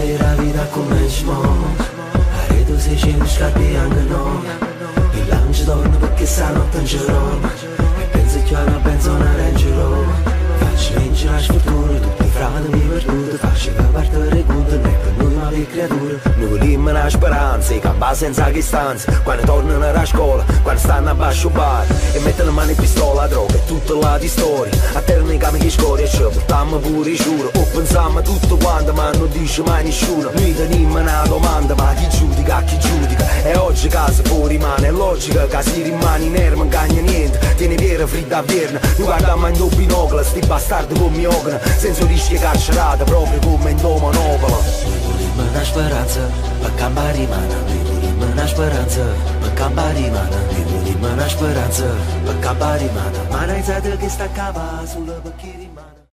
Era vida come smog, arredo 600 scarpe anche no. Il lancio torna perché stanotte non c'è roba, e penso che alla benzona Range Rover. Faccio vincere la sfortuna, tutti i frati mi perduti, faccio che partire conto, non è per noi ma per creature. Noi vogliamo una speranza, e campa senza che stanza, quando tornano alla scuola, quando stanno a basso bar, e mettono le mani in pistola, droga e tutta la di storia. A terra i cami che scoria, ci portiamo pure i giuro, o pensiamo tutto quanto, ma non dice mai nessuno. Noi teniamo una domanda, ma chi giudica, chi giudica? E oggi casa fuori rimane, è logica che si rimane in aria, non cagna niente, tiene piera fritta a verna. Noi guardiamo in due binocoli, sti bastardi come ogna, senza rischio carcerata, proprio come in Domanopola. Noi vogliamo una speranza, per cambiare rimane. Noi vogliamo una speranza, per cambiare rimane. Noi vogliamo una speranza, per cambiare rimane. Ma non sai che sta a cava sulla perché rimane.